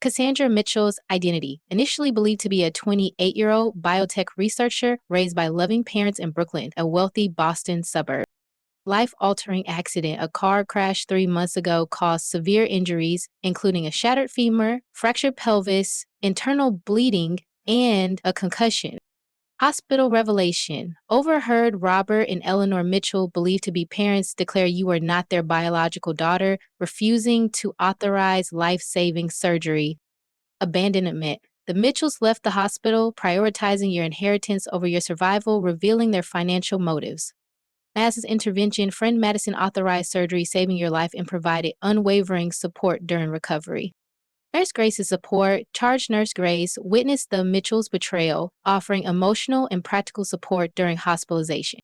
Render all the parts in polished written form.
Cassandra Mitchell's identity, initially believed to be a 28-year-old biotech researcher raised by loving parents in Brooklyn, a wealthy Boston suburb. Life-altering accident. A car crash 3 months ago caused severe injuries, including a shattered femur, fractured pelvis, internal bleeding, and a concussion. Hospital revelation. Overheard Robert and Eleanor Mitchell, believed to be parents, declare you are not their biological daughter, refusing to authorize life-saving surgery. Abandonment. The Mitchells left the hospital, prioritizing your inheritance over your survival, revealing their financial motives. Madison's intervention. Friend Madison authorized surgery, saving your life, and provided unwavering support during recovery. Nurse Grace's support. Charge Nurse Grace witnessed the Mitchells' betrayal, offering emotional and practical support during hospitalization.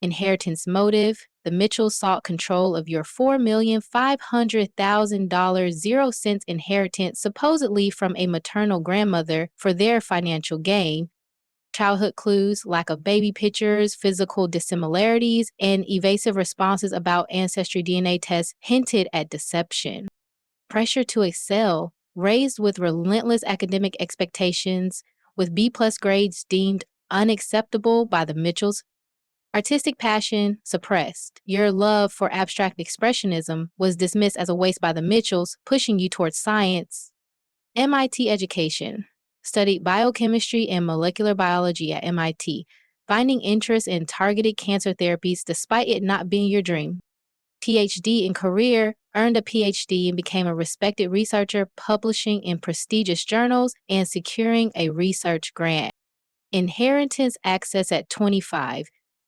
Inheritance motive. The Mitchells sought control of your $4,500,000 0 cents inheritance, supposedly from a maternal grandmother, for their financial gain. Childhood clues. Lack of baby pictures, physical dissimilarities, and evasive responses about ancestry DNA tests hinted at deception. Pressure to excel. Raised with relentless academic expectations, with B-plus grades deemed unacceptable by the Mitchells. Artistic passion suppressed. Your love for abstract expressionism was dismissed as a waste by the Mitchells, pushing you towards science. MIT education. Studied biochemistry and molecular biology at MIT, finding interest in targeted cancer therapies despite it not being your dream. PhD in career. Earned a PhD and became a respected researcher, publishing in prestigious journals and securing a research grant. Inheritance access at 25.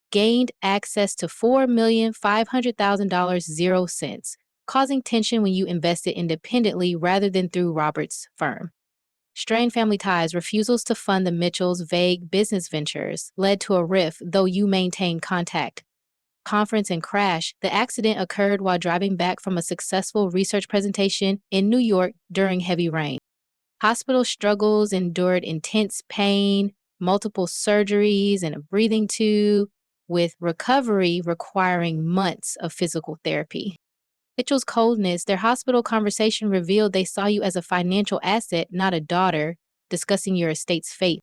Gained access to $4,500,000 0 cents, causing tension when you invested independently rather than through Robert's firm. Strained family ties. Refusals to fund the Mitchells' vague business ventures led to a rift, though you maintained contact. Conference and crash. The accident occurred while driving back from a successful research presentation in New York during heavy rain. Hospital struggles. Endured intense pain, multiple surgeries, and a breathing tube, with recovery requiring months of physical therapy. Mitchell's coldness. Their hospital conversation revealed they saw you as a financial asset, not a daughter, discussing your estate's fate.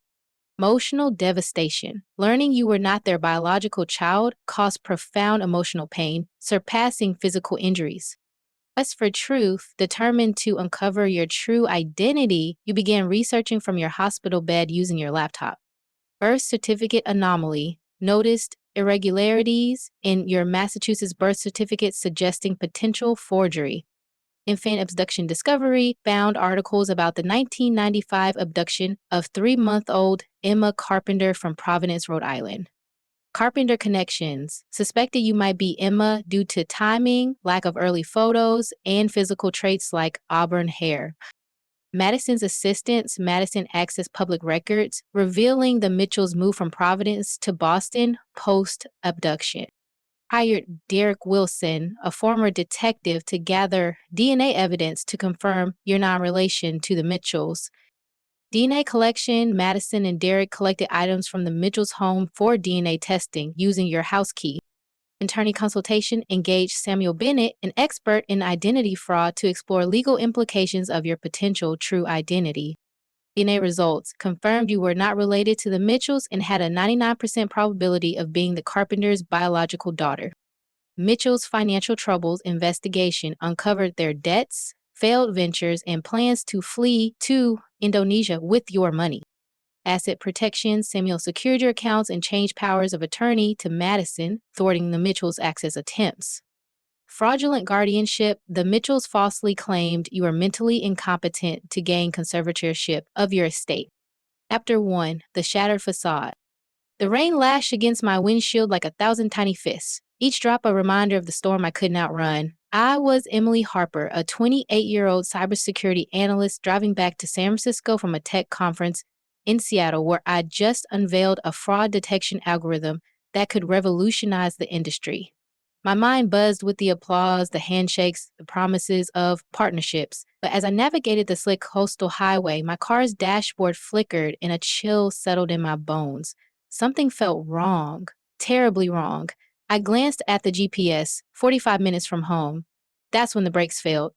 Emotional devastation. Learning you were not their biological child caused profound emotional pain, surpassing physical injuries. Quest for truth. Determined to uncover your true identity, you began researching from your hospital bed using your laptop. Birth certificate anomaly. Noticed irregularities in your Massachusetts birth certificate suggesting potential forgery. Infant abduction discovery. Found articles about the 1995 abduction of 3-month-old Emma Carpenter from Providence, Rhode Island. Carpenter connections. Suspected you might be Emma due to timing, lack of early photos, and physical traits like auburn hair. Madison's assistants. Madison accessed public records, revealing the Mitchells moved from Providence to Boston post-abduction. Hired Derek Wilson, a former detective, to gather DNA evidence to confirm your non-relation to the Mitchells. DNA collection. Madison and Derek collected items from the Mitchells' home for DNA testing using your house key. Attorney consultation. Engaged Samuel Bennett, an expert in identity fraud, to explore legal implications of your potential true identity. DNA results confirmed you were not related to the Mitchells and had a 99% probability of being the Carpenter's biological daughter. Mitchell's financial troubles investigation uncovered their debts, failed ventures, and plans to flee to Indonesia with your money. Asset protection. Samuel secured your accounts and changed powers of attorney to Madison, thwarting the Mitchells' access attempts. Fraudulent guardianship. The Mitchells falsely claimed you were mentally incompetent to gain conservatorship of your estate. Chapter 1. The Shattered Facade. The rain lashed against my windshield like 1,000 tiny fists, each drop a reminder of the storm I couldn't outrun. I was Emily Harper, a 28-year-old cybersecurity analyst driving back to San Francisco from a tech conference in Seattle, where I just unveiled a fraud detection algorithm that could revolutionize the industry. My mind buzzed with the applause, the handshakes, the promises of partnerships. But as I navigated the slick coastal highway, my car's dashboard flickered and a chill settled in my bones. Something felt wrong, terribly wrong. I glanced at the GPS, 45 minutes from home. That's when the brakes failed.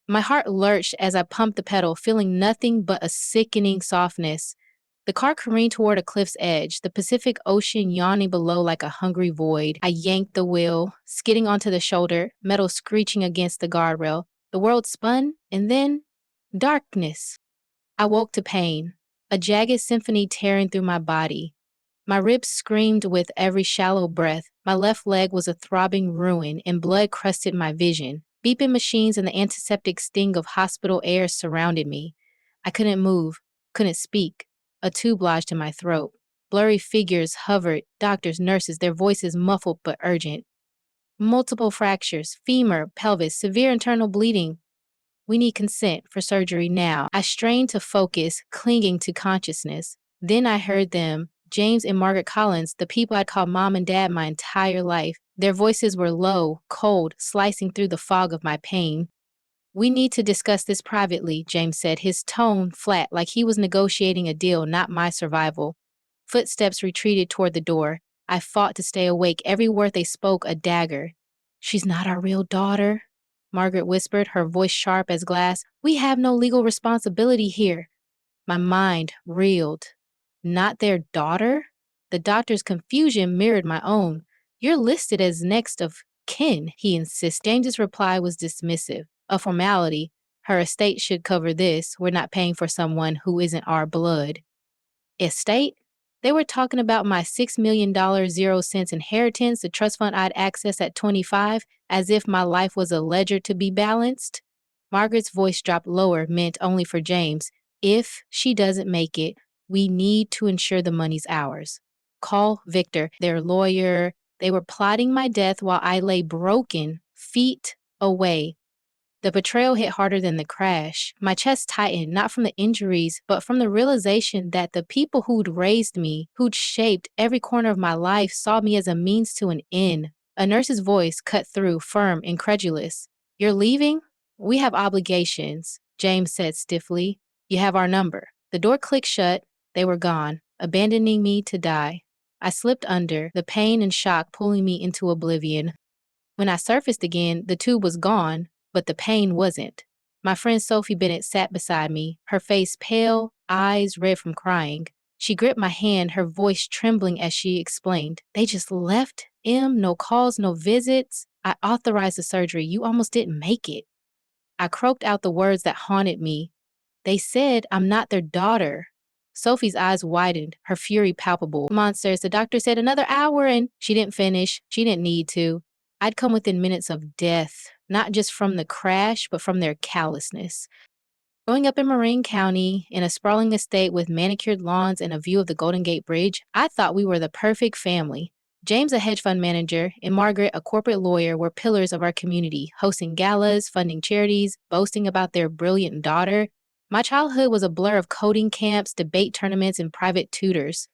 My heart lurched as I pumped the pedal, feeling nothing but a sickening softness. The car careened toward a cliff's edge, the Pacific Ocean yawning below like a hungry void. I yanked the wheel, skidding onto the shoulder, metal screeching against the guardrail. The world spun, and then darkness. I woke to pain, a jagged symphony tearing through my body. My ribs screamed with every shallow breath. My left leg was a throbbing ruin, and blood crusted my vision. Beeping machines and the antiseptic sting of hospital air surrounded me. I couldn't move, couldn't speak. A tube lodged in my throat. Blurry figures hovered, doctors, nurses, their voices muffled but urgent. Multiple fractures, femur, pelvis, severe internal bleeding. We need consent for surgery now. I strained to focus, clinging to consciousness. Then I heard them, James and Margaret Collins, the people I'd called mom and dad my entire life. Their voices were low, cold, slicing through the fog of my pain. We need to discuss this privately, James said, his tone flat, like he was negotiating a deal, not my survival. Footsteps retreated toward the door. I fought to stay awake, every word they spoke a dagger. She's not our real daughter, Margaret whispered, her voice sharp as glass. We have no legal responsibility here. My mind reeled. Not their daughter? The doctor's confusion mirrored my own. You're listed as next of kin, he insisted. James's reply was dismissive. A formality. Her estate should cover this. We're not paying for someone who isn't our blood. Estate? They were talking about my $6 million 0 cents inheritance, the trust fund I'd accessed at 25, as if my life was a ledger to be balanced. Margaret's voice dropped lower, meant only for James. If she doesn't make it, we need to ensure the money's ours. Call Victor, their lawyer. They were plotting my death while I lay broken, feet away. The betrayal hit harder than the crash. My chest tightened, not from the injuries, but from the realization that the people who'd raised me, who'd shaped every corner of my life, saw me as a means to an end. A nurse's voice cut through, firm, incredulous. You're leaving? We have obligations, James said stiffly. You have our number. The door clicked shut. They were gone, abandoning me to die. I slipped under, the pain and shock pulling me into oblivion. When I surfaced again, the tube was gone, but the pain wasn't. My friend Sophie Bennett sat beside me, her face pale, eyes red from crying. She gripped my hand, her voice trembling as she explained. They just left, no calls, no visits. I authorized the surgery. You almost didn't make it. I croaked out the words that haunted me. They said I'm not their daughter. Sophie's eyes widened, her fury palpable. Monsters, the doctor said another hour and she didn't finish. She didn't need to. I'd come within minutes of death, not just from the crash, but from their callousness. Growing up in Marin County, in a sprawling estate with manicured lawns and a view of the Golden Gate Bridge, I thought we were the perfect family. James, a hedge fund manager, and Margaret, a corporate lawyer, were pillars of our community, hosting galas, funding charities, boasting about their brilliant daughter. My childhood was a blur of coding camps, debate tournaments, and private tutors.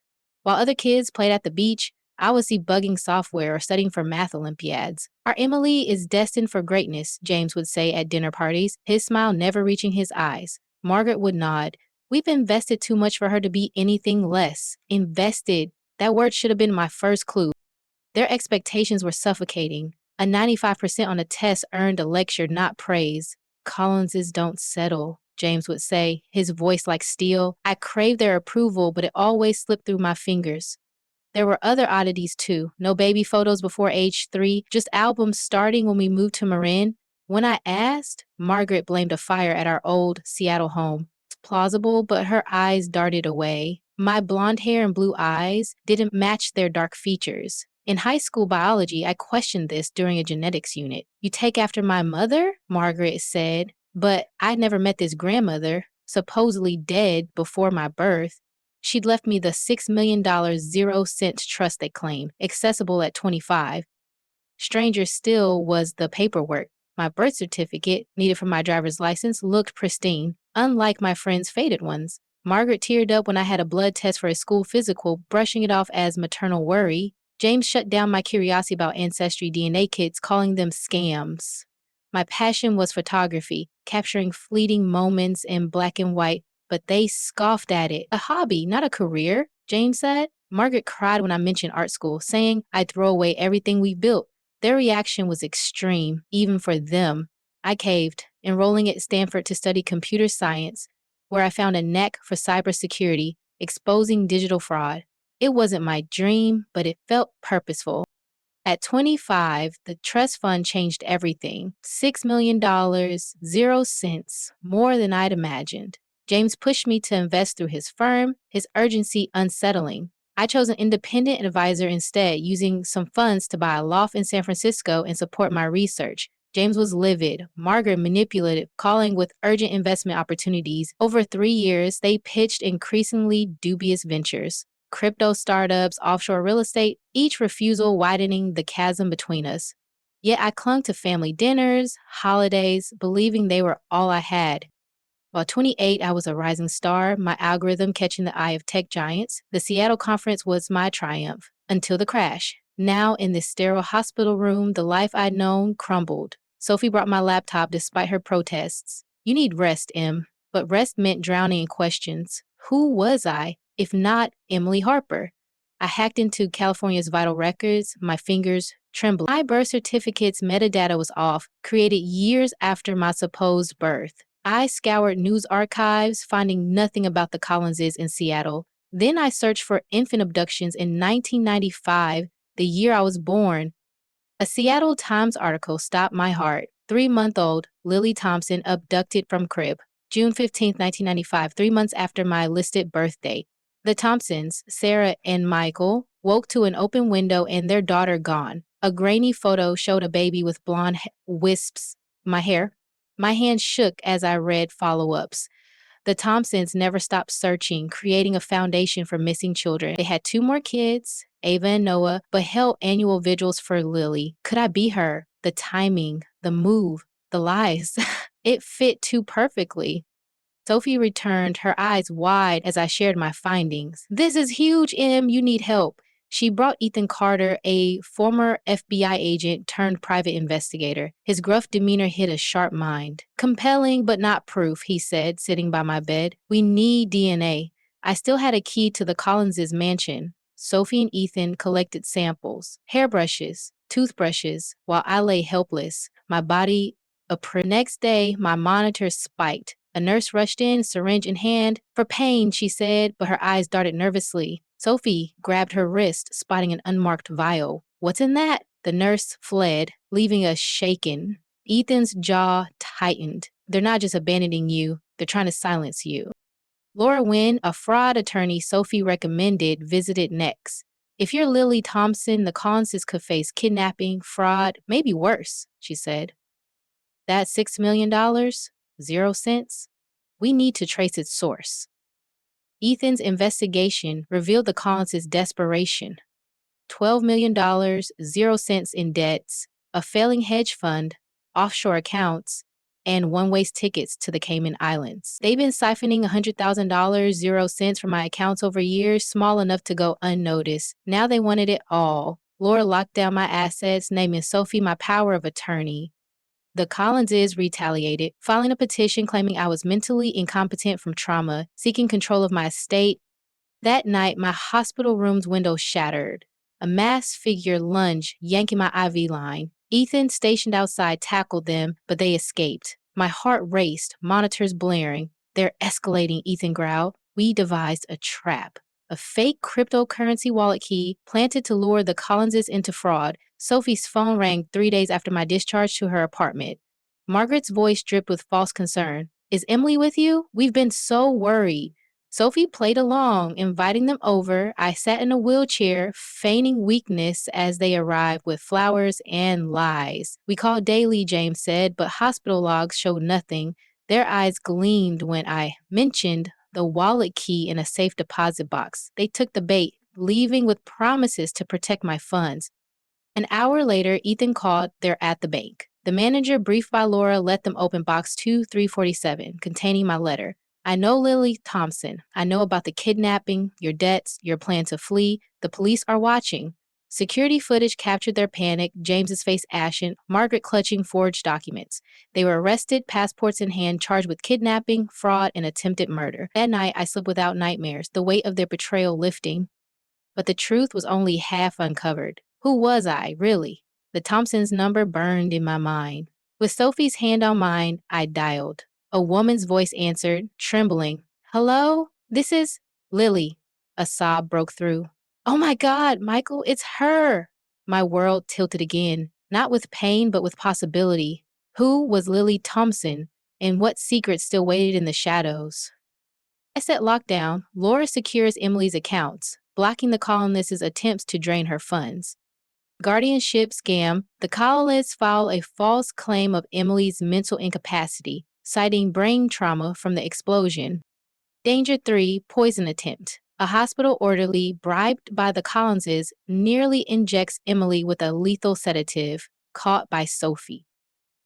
While other kids played at the beach, I was debugging software or studying for math Olympiads. Our Emily is destined for greatness, James would say at dinner parties, his smile never reaching his eyes. Margaret would nod. We've invested too much for her to be anything less. Invested. That word should have been my first clue. Their expectations were suffocating. A 95% on a test earned a lecture, not praise. Collinses don't settle, James would say, his voice like steel. I craved their approval, but it always slipped through my fingers. There were other oddities too. No baby photos before age 3, just albums starting when we moved to Marin. When I asked, Margaret blamed a fire at our old Seattle home. It's plausible, but her eyes darted away. My blonde hair and blue eyes didn't match their dark features. In high school biology, I questioned this during a genetics unit. You take after my mother? Margaret said, but I'd never met this grandmother, supposedly dead before my birth. She'd left me the $6 million 0 cents trust they claimed, accessible at 25. Stranger still was the paperwork. My birth certificate, needed for my driver's license, looked pristine, unlike my friend's faded ones. Margaret teared up when I had a blood test for a school physical, brushing it off as maternal worry. James shut down my curiosity about ancestry DNA kits, calling them scams. My passion was photography, capturing fleeting moments in black and white, but they scoffed at it. A hobby, not a career, James said. Margaret cried when I mentioned art school, saying I'd throw away everything we built. Their reaction was extreme, even for them. I caved, enrolling at Stanford to study computer science, where I found a knack for cybersecurity, exposing digital fraud. It wasn't my dream, but it felt purposeful. At 25, the trust fund changed everything. $6 million, 0 cents, more than I'd imagined. James pushed me to invest through his firm, his urgency unsettling. I chose an independent advisor instead, using some funds to buy a loft in San Francisco and support my research. James was livid, Margaret manipulative, calling with urgent investment opportunities. Over 3 years, they pitched increasingly dubious ventures. Crypto startups, offshore real estate, each refusal widening the chasm between us. Yet I clung to family dinners, holidays, believing they were all I had. While 28, I was a rising star, my algorithm catching the eye of tech giants. The Seattle conference was my triumph, until the crash. Now, in this sterile hospital room, the life I'd known crumbled. Sophie brought my laptop despite her protests. You need rest, Em. But rest meant drowning in questions. Who was I, if not Emily Harper? I hacked into California's vital records, my fingers trembling. My birth certificate's metadata was off, created years after my supposed birth. I scoured news archives, finding nothing about the Collinses in Seattle. Then I searched for infant abductions in 1995, the year I was born. A Seattle Times article stopped my heart. 3-month-old Lily Thompson abducted from crib. June 15, 1995, 3 months after my listed birthday. The Thompsons, Sarah and Michael, woke to an open window and their daughter gone. A grainy photo showed a baby with blonde wisps. My hair. My hand shook as I read follow-ups. The Thompsons never stopped searching, creating a foundation for missing children. They had 2 more kids, Ava and Noah, but held annual vigils for Lily. Could I be her? The timing, the move, the lies. It fit too perfectly. Sophie returned, her eyes wide as I shared my findings. This is huge, Em. You need help. She brought Ethan Carter, a former FBI agent turned private investigator. His gruff demeanor hit a sharp mind. Compelling, but not proof, he said, sitting by my bed. We need DNA. I still had a key to the Collinses' mansion. Sophie and Ethan collected samples, hairbrushes, toothbrushes, while I lay helpless, my body Next day, my monitor spiked. A nurse rushed in, syringe in hand. For pain, she said, but her eyes darted nervously. Sophie grabbed her wrist, spotting an unmarked vial. What's in that? The nurse fled, leaving us shaken. Ethan's jaw tightened. They're not just abandoning you, they're trying to silence you. Laura Wynn, a fraud attorney Sophie recommended, visited next. If you're Lily Thompson, the Collinses could face kidnapping, fraud, maybe worse, she said. That $6 million, 0 cents, we need to trace its source. Ethan's investigation revealed the Collinses' desperation. $12 million, 0 cents in debts, a failing hedge fund, offshore accounts, and one-way tickets to the Cayman Islands. They've been siphoning $100,000, 0 cents from my accounts over years, small enough to go unnoticed. Now they wanted it all. Laura locked down my assets, naming Sophie my power of attorney. The Collinses retaliated, filing a petition claiming I was mentally incompetent from trauma, seeking control of my estate. That night, my hospital room's window shattered. A masked figure lunged, yanking my IV line. Ethan, stationed outside, tackled them, but they escaped. My heart raced, monitors blaring. They're escalating, Ethan growled. We devised a trap. A fake cryptocurrency wallet key planted to lure the Collinses into fraud. Sophie's phone rang 3 days after my discharge to her apartment. Margaret's voice dripped with false concern. Is Emily with you? We've been so worried. Sophie played along, inviting them over. I sat in a wheelchair, feigning weakness as they arrived with flowers and lies. We called daily, James said, but hospital logs showed nothing. Their eyes gleamed when I mentioned the wallet key in a safe deposit box. They took the bait, leaving with promises to protect my funds. An hour later, Ethan called. They're at the bank. The manager, briefed by Laura, let them open box 2347, containing my letter. I know Lily Thompson. I know about the kidnapping, your debts, your plan to flee. The police are watching. Security footage captured their panic, James's face ashen, Margaret clutching forged documents. They were arrested, passports in hand, charged with kidnapping, fraud, and attempted murder. That night, I slept without nightmares, the weight of their betrayal lifting. But the truth was only half uncovered. Who was I, really? The Thompsons' number burned in my mind. With Sophie's hand on mine, I dialed. A woman's voice answered, trembling. Hello? This is Lily. A sob broke through. Oh my God, Michael, it's her. My world tilted again, not with pain, but with possibility. Who was Lily Thompson, and what secrets still waited in the shadows? I set lockdown. Laura secures Emily's accounts, blocking the colonists' attempts to drain her funds. Guardianship scam, the colonists file a false claim of Emily's mental incapacity, citing brain trauma from the explosion. Danger 3, poison attempt. A hospital orderly bribed by the Collinses nearly injects Emily with a lethal sedative, caught by Sophie.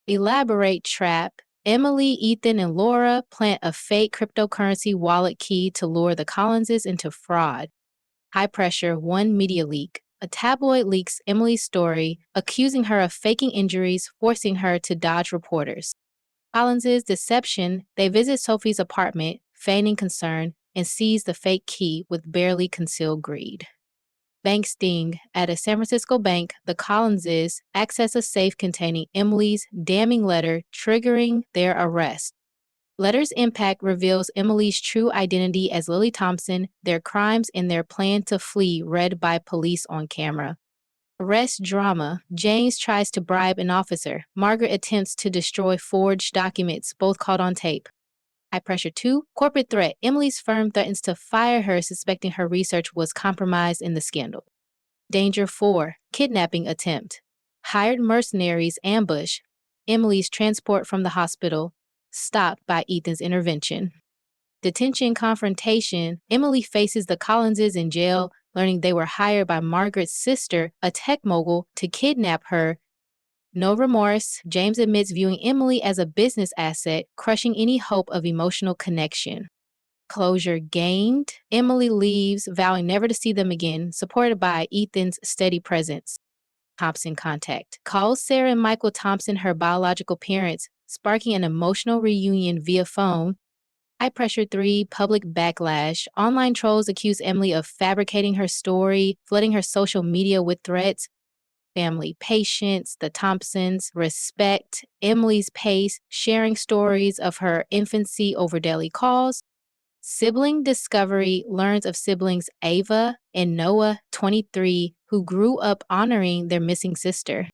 Elaborate trap. Emily, Ethan, and Laura plant a fake cryptocurrency wallet key to lure the Collinses into fraud. High pressure, one media leak. A tabloid leaks Emily's story, accusing her of faking injuries, forcing her to dodge reporters. Collins's deception, they visit Sophie's apartment, feigning concern, and seize the fake key with barely concealed greed. Bank sting. At a San Francisco bank, the Collinses access a safe containing Emily's damning letter, triggering their arrest. Letter's impact reveals Emily's true identity as Lily Thompson, their crimes, and their plan to flee, read by police on camera. Arrest drama. James tries to bribe an officer. Margaret attempts to destroy forged documents, both caught on tape. High pressure 2. Corporate threat. Emily's firm threatens to fire her, suspecting her research was compromised in the scandal. Danger 4. Kidnapping attempt. Hired mercenaries ambush Emily's transport from the hospital, stopped by Ethan's intervention. Detention confrontation. Emily faces the Collinses in jail, learning they were hired by Margaret's sister, a tech mogul, to kidnap her. No remorse. James admits viewing Emily as a business asset, crushing any hope of emotional connection. Closure gained. Emily leaves, vowing never to see them again, supported by Ethan's steady presence. Thompson contact. Calls Sarah and Michael Thompson her biological parents, sparking an emotional reunion via phone. High pressure 3, public backlash. Online trolls accuse Emily of fabricating her story, flooding her social media with threats. Family patience, the Thompsons respect Emily's pace, sharing stories of her infancy over daily calls. Sibling discovery, learns of siblings Ava and Noah, 23, who grew up honoring their missing sister.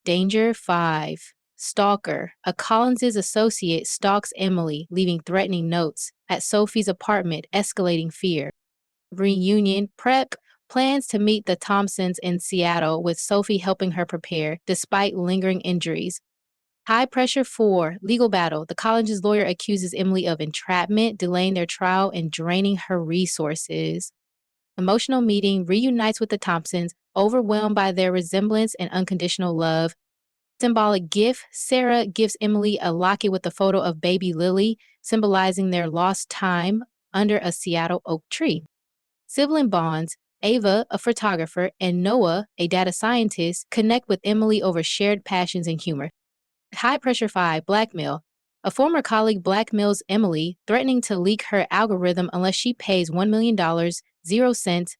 Danger 5. Stalker. A Collins's associate stalks Emily, leaving threatening notes at Sophie's apartment, escalating fear. Reunion prep. Plans to meet the Thompsons in Seattle, with Sophie helping her prepare, despite lingering injuries. High pressure 4, legal battle. The Collins's lawyer accuses Emily of entrapment, delaying their trial, and draining her resources. Emotional meeting, reunites with the Thompsons, overwhelmed by their resemblance and unconditional love. Symbolic gift, Sarah gives Emily a locket with a photo of baby Lily, symbolizing their lost time under a Seattle oak tree. Sibling bonds, Ava, a photographer, and Noah, a data scientist, connect with Emily over shared passions and humor. High pressure 5, blackmail. A former colleague blackmails Emily, threatening to leak her algorithm unless she pays $1 million, 0 cents.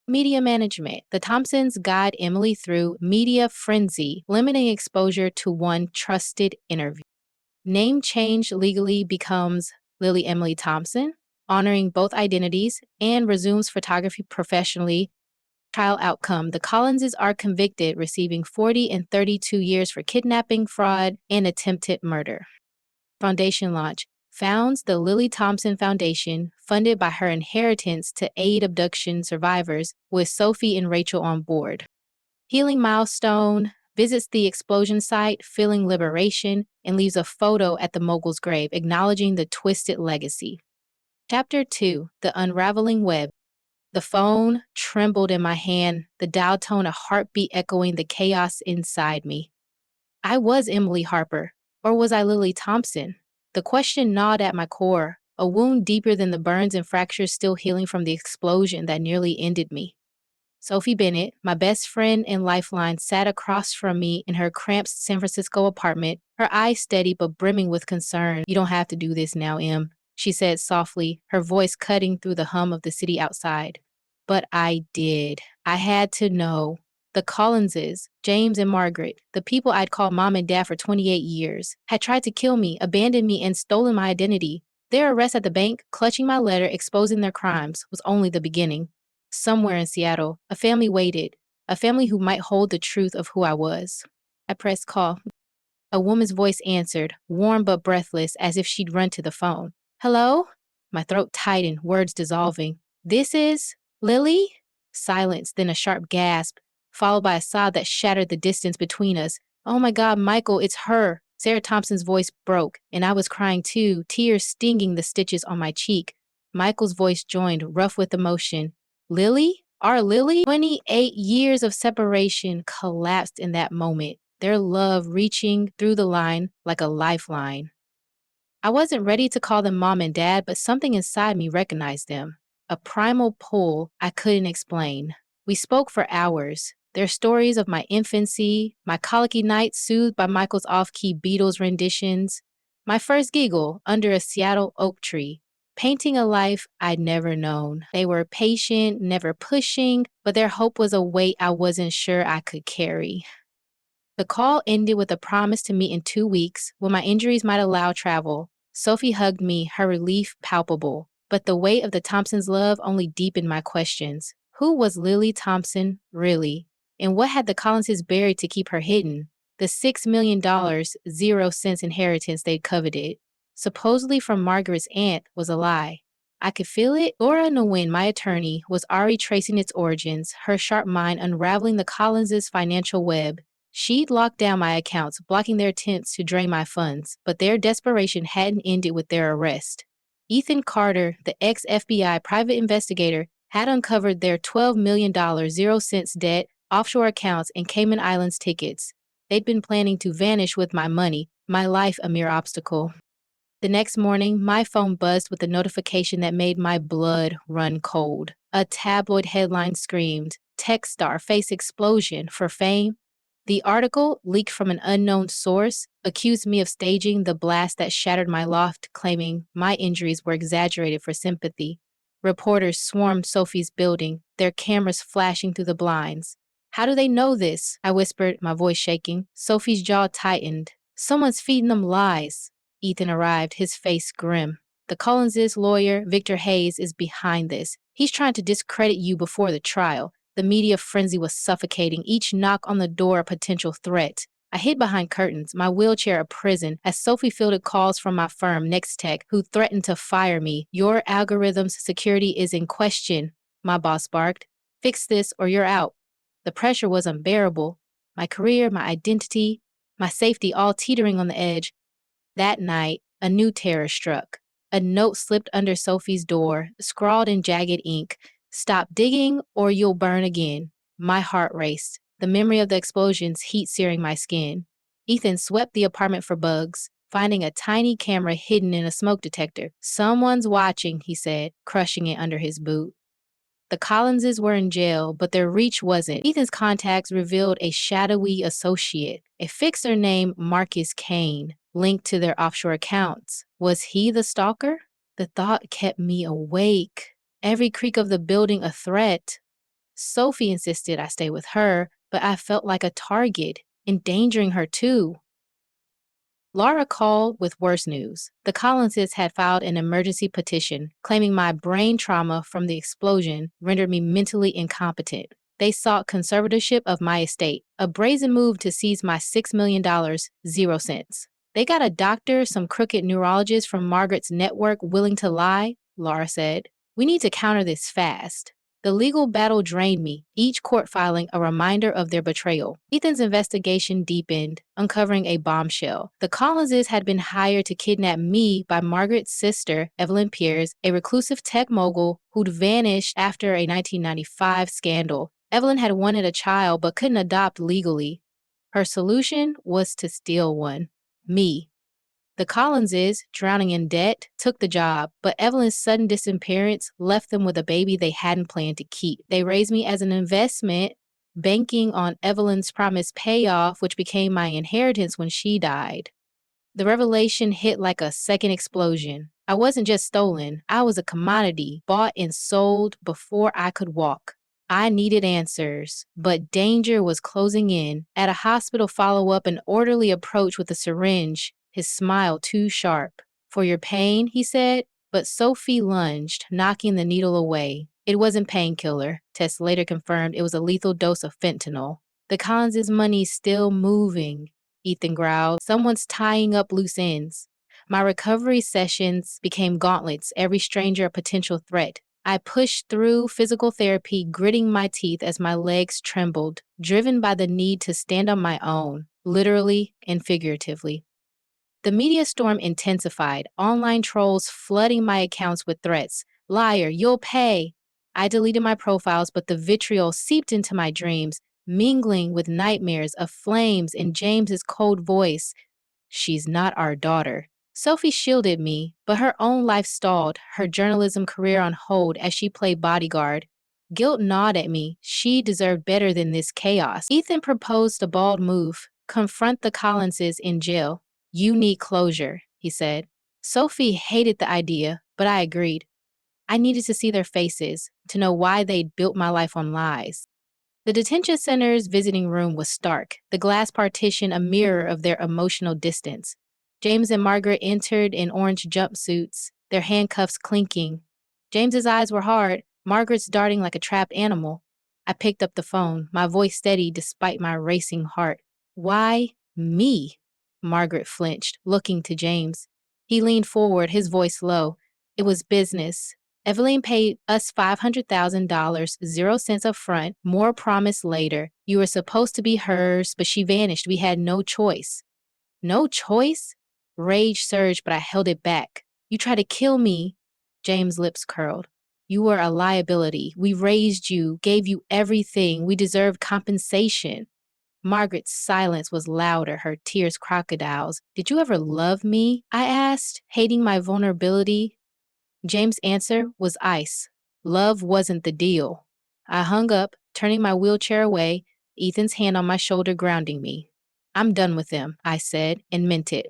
Media management. The Thompsons guide Emily through media frenzy, limiting exposure to one trusted interview. Name change legally becomes Lily Emily Thompson, honoring both identities, and resumes photography professionally. Trial outcome. The Collinses are convicted, receiving 40 and 32 years for kidnapping, fraud, and attempted murder. Foundation launch. Founds the Lily Thompson Foundation, funded by her inheritance to aid abduction survivors, with Sophie and Rachel on board. Healing milestone. Visits the explosion site, feeling liberation, and leaves a photo at the mogul's grave, acknowledging the twisted legacy. Chapter 2. The Unraveling Web. The phone trembled in my hand, the dial tone a heartbeat echoing the chaos inside me. I was Emily Harper, or was I Lily Thompson? The question gnawed at my core, a wound deeper than the burns and fractures still healing from the explosion that nearly ended me. Sophie Bennett, my best friend and lifeline, sat across from me in her cramped San Francisco apartment, her eyes steady but brimming with concern. You don't have to do this now, Em, she said softly, her voice cutting through the hum of the city outside. But I did. I had to know. The Collinses, James and Margaret, the people I'd called mom and dad for 28 years, had tried to kill me, abandoned me, and stolen my identity. Their arrest at the bank, clutching my letter exposing their crimes, was only the beginning. Somewhere in Seattle, a family waited, a family who might hold the truth of who I was. I pressed call. A woman's voice answered, warm but breathless, as if she'd run to the phone. Hello? My throat tightened, words dissolving. This is Lily? Silence, then a sharp gasp, followed by a sob that shattered the distance between us. Oh my God, Michael, it's her. Sarah Thompson's voice broke, and I was crying too, tears stinging the stitches on my cheek. Michael's voice joined, rough with emotion. Lily? Our Lily? 28 years of separation collapsed in that moment, their love reaching through the line like a lifeline. I wasn't ready to call them mom and dad, but something inside me recognized them. A primal pull I couldn't explain. We spoke for hours. Their stories of my infancy, my colicky nights soothed by Michael's off-key Beatles renditions, my first giggle under a Seattle oak tree, painting a life I'd never known. They were patient, never pushing, but their hope was a weight I wasn't sure I could carry. The call ended with a promise to meet in 2 weeks when my injuries might allow travel. Sophie hugged me, her relief palpable. But the weight of the Thompsons' love only deepened my questions. Who was Lily Thompson, really? And what had the Collinses buried to keep her hidden? The $6 million, 0 cents inheritance they'd coveted, supposedly from Margaret's aunt, was a lie. I could feel it. Laura Nguyen, my attorney, was already tracing its origins, her sharp mind unraveling the Collinses' financial web. She'd locked down my accounts, blocking their attempts to drain my funds, but their desperation hadn't ended with their arrest. Ethan Carter, the ex-FBI private investigator, had uncovered their $12 million 0 cents debt, offshore accounts, and Cayman Islands tickets. They'd been planning to vanish with my money, my life a mere obstacle. The next morning, my phone buzzed with a notification that made my blood run cold. A tabloid headline screamed, "Tech star face explosion for fame." The article, leaked from an unknown source, accused me of staging the blast that shattered my loft, claiming my injuries were exaggerated for sympathy. Reporters swarmed Sophie's building, their cameras flashing through the blinds. How do they know this? I whispered, my voice shaking. Sophie's jaw tightened. Someone's feeding them lies. Ethan arrived, his face grim. The Collinses' lawyer, Victor Hayes, is behind this. He's trying to discredit you before the trial. The media frenzy was suffocating, each knock on the door a potential threat. I hid behind curtains, my wheelchair a prison, as Sophie fielded calls from my firm, Nextech, who threatened to fire me. Your algorithm's security is in question, my boss barked. Fix this or you're out. The pressure was unbearable. My career, my identity, my safety all teetering on the edge. That night, a new terror struck. A note slipped under Sophie's door, scrawled in jagged ink. Stop digging or you'll burn again. My heart raced, the memory of the explosions heat searing my skin. Ethan swept the apartment for bugs, finding a tiny camera hidden in a smoke detector. Someone's watching, he said, crushing it under his boot. The Collinses were in jail, but their reach wasn't. Ethan's contacts revealed a shadowy associate, a fixer named Marcus Kane, linked to their offshore accounts. Was he the stalker? The thought kept me awake. Every creak of the building a threat. Sophie insisted I stay with her, but I felt like a target, endangering her too. Laura called with worse news. The Collinses had filed an emergency petition, claiming my brain trauma from the explosion rendered me mentally incompetent. They sought conservatorship of my estate, a brazen move to seize my $6 million, 0 cents. They got a doctor, some crooked neurologist from Margaret's network willing to lie, Laura said. We need to counter this fast. The legal battle drained me, each court filing a reminder of their betrayal. Ethan's investigation deepened, uncovering a bombshell. The Collinses had been hired to kidnap me by Margaret's sister, Evelyn Pierce, a reclusive tech mogul who'd vanished after a 1995 scandal. Evelyn had wanted a child but couldn't adopt legally. Her solution was to steal one. Me. The Collinses, drowning in debt, took the job, but Evelyn's sudden disappearance left them with a baby they hadn't planned to keep. They raised me as an investment, banking on Evelyn's promised payoff, which became my inheritance when she died. The revelation hit like a second explosion. I wasn't just stolen, I was a commodity, bought and sold before I could walk. I needed answers, but danger was closing in. At a hospital follow-up, an orderly approached with a syringe, his smile too sharp. For your pain, he said, but Sophie lunged, knocking the needle away. It wasn't painkiller. Tests later confirmed it was a lethal dose of fentanyl. The Collins' money's still moving, Ethan growled. Someone's tying up loose ends. My recovery sessions became gauntlets, every stranger a potential threat. I pushed through physical therapy, gritting my teeth as my legs trembled, driven by the need to stand on my own, literally and figuratively. The media storm intensified, online trolls flooding my accounts with threats. Liar, you'll pay. I deleted my profiles, but the vitriol seeped into my dreams, mingling with nightmares of flames and James's cold voice. She's not our daughter. Sophie shielded me, but her own life stalled, her journalism career on hold as she played bodyguard. Guilt gnawed at me. She deserved better than this chaos. Ethan proposed a bold move. Confront the Collinses in jail. You need closure, he said. Sophie hated the idea, but I agreed. I needed to see their faces, to know why they'd built my life on lies. The detention center's visiting room was stark, the glass partition a mirror of their emotional distance. James and Margaret entered in orange jumpsuits, their handcuffs clinking. James's eyes were hard, Margaret's darting like a trapped animal. I picked up the phone, my voice steady despite my racing heart. Why me? Margaret flinched, looking to James. He leaned forward, his voice low. It was business. Evelyn paid us $500,000, 0 cents up front, more promised later. You were supposed to be hers, but she vanished. We had no choice. No choice? Rage surged, but I held it back. You tried to kill me. James' lips curled. You were a liability. We raised you, gave you everything. We deserved compensation. Margaret's silence was louder, her tears crocodiles. Did you ever love me? I asked, hating my vulnerability. James' answer was ice. Love wasn't the deal. I hung up, turning my wheelchair away, Ethan's hand on my shoulder grounding me. I'm done with them, I said, and meant it.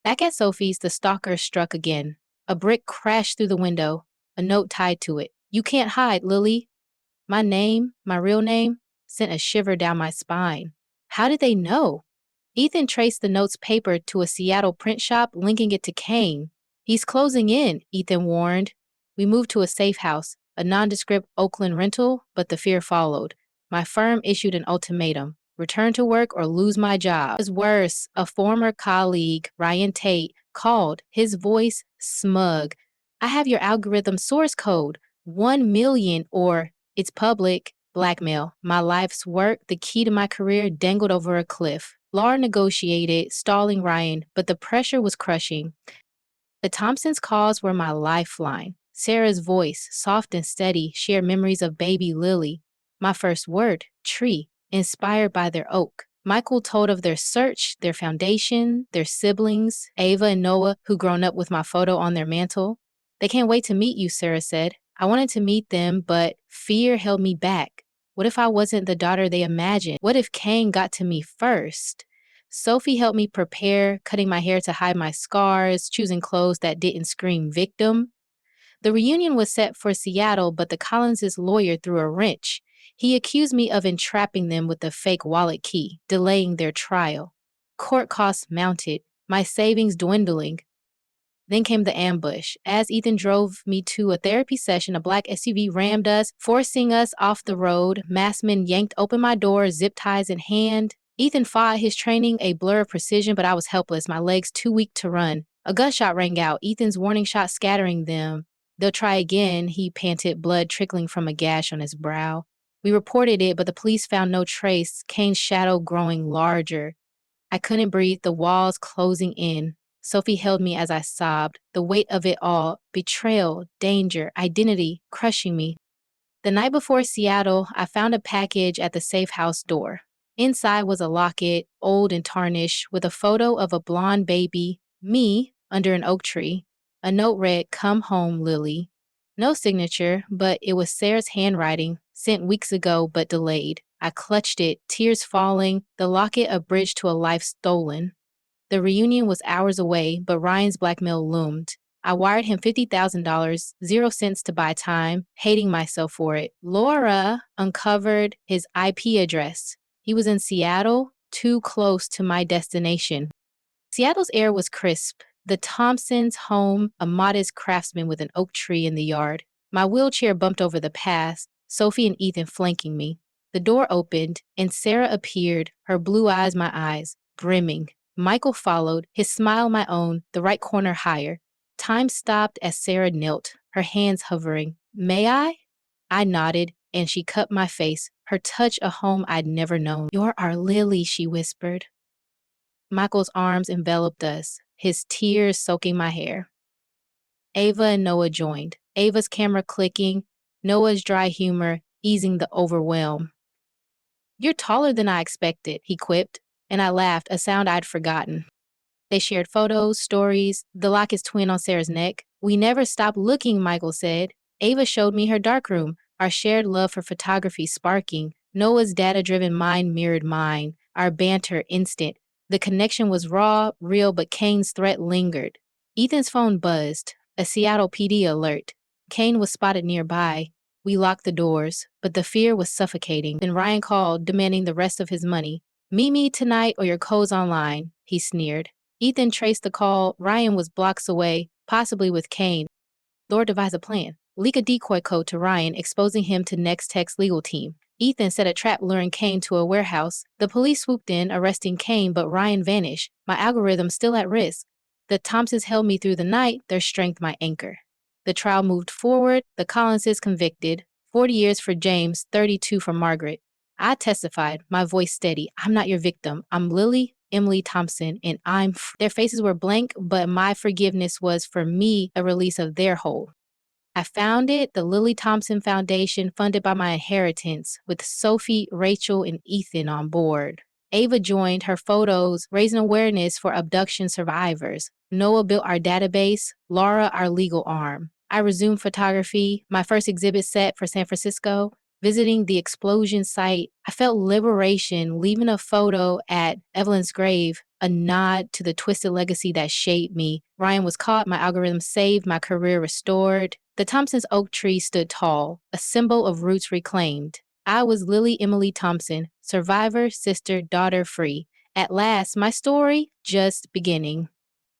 Back at Sophie's, the stalker struck again. A brick crashed through the window, a note tied to it. You can't hide, Lily. My name, my real name, sent a shiver down my spine. How did they know? Ethan traced the note's paper to a Seattle print shop, linking it to Kane. He's closing in, Ethan warned. We moved to a safe house, a nondescript Oakland rental, but the fear followed. My firm issued an ultimatum. Return to work or lose my job. It was worse. A former colleague, Ryan Tate, called, his voice smug. I have your algorithm source code. 1 million or it's public. Blackmail. My life's work, the key to my career, dangled over a cliff. Laura negotiated, stalling Ryan, but the pressure was crushing. The Thompsons' calls were my lifeline. Sarah's voice, soft and steady, shared memories of baby Lily. My first word, tree, inspired by their oak. Michael told of their search, their foundation, their siblings, Ava and Noah, who grown up with my photo on their mantle. They can't wait to meet you, Sarah said. I wanted to meet them, but fear held me back. What if I wasn't the daughter they imagined? What if Kane got to me first? Sophie helped me prepare, cutting my hair to hide my scars, choosing clothes that didn't scream victim. The reunion was set for Seattle, but the Collins' lawyer threw a wrench. He accused me of entrapping them with a fake wallet key, delaying their trial. Court costs mounted, my savings dwindling. Then came the ambush. As Ethan drove me to a therapy session, a black SUV rammed us, forcing us off the road. Masked men yanked open my door, zip ties in hand. Ethan fought his training, a blur of precision, but I was helpless, my legs too weak to run. A gunshot rang out, Ethan's warning shot scattering them. They'll try again, he panted, blood trickling from a gash on his brow. We reported it, but the police found no trace, Kane's shadow growing larger. I couldn't breathe, the walls closing in. Sophie held me as I sobbed, the weight of it all, betrayal, danger, identity, crushing me. The night before Seattle, I found a package at the safe house door. Inside was a locket, old and tarnished, with a photo of a blonde baby, me, under an oak tree. A note read, "Come home, Lily." No signature, but it was Sarah's handwriting, sent weeks ago but delayed. I clutched it, tears falling, the locket a bridge to a life stolen. The reunion was hours away, but Ryan's blackmail loomed. I wired him $50,000, 0 cents to buy time, hating myself for it. Laura uncovered his IP address. He was in Seattle, too close to my destination. Seattle's air was crisp. The Thompsons' home, a modest craftsman with an oak tree in the yard. My wheelchair bumped over the path, Sophie and Ethan flanking me. The door opened, and Sarah appeared, her blue eyes my eyes, brimming. Michael followed, his smile my own, the right corner higher. Time stopped as Sarah knelt, her hands hovering. May I? I nodded, and she cut my face, her touch a home I'd never known. You're our Lily, she whispered. Michael's arms enveloped us, his tears soaking my hair. Ava and Noah joined, Ava's camera clicking, Noah's dry humor easing the overwhelm. You're taller than I expected, he quipped, and I laughed, a sound I'd forgotten. They shared photos, stories, the lock is twin on Sarah's neck. We never stopped looking, Michael said. Ava showed me her darkroom, our shared love for photography sparking. Noah's data-driven mind mirrored mine, our banter instant. The connection was raw, real, but Kane's threat lingered. Ethan's phone buzzed, a Seattle PD alert. Kane was spotted nearby. We locked the doors, but the fear was suffocating. Then Ryan called, demanding the rest of his money. Meet me tonight or your code's online, he sneered. Ethan traced the call. Ryan was blocks away, possibly with Kane. Laura devised a plan. Leak a decoy code to Ryan, exposing him to Next Tech's legal team. Ethan set a trap luring Kane to a warehouse. The police swooped in, arresting Kane, but Ryan vanished. My algorithm still at risk. The Thompsons held me through the night, their strength my anchor. The trial moved forward. The Collinses convicted. 40 years for James, 32 for Margaret. I testified, my voice steady. I'm not your victim. I'm Lily Emily Thompson, and their faces were blank, but my forgiveness was for me a release of their hold. I founded the Lily Thompson Foundation, funded by my inheritance, with Sophie, Rachel, and Ethan on board. Ava joined, her photos raising awareness for abduction survivors. Noah built our database, Laura our legal arm. I resumed photography, my first exhibit set for San Francisco. Visiting the explosion site, I felt liberation, leaving a photo at Evelyn's grave, a nod to the twisted legacy that shaped me. Ryan was caught, my algorithm saved, my career restored. The Thompsons' oak tree stood tall, a symbol of roots reclaimed. I was Lily Emily Thompson, survivor, sister, daughter free. At last, my story just beginning.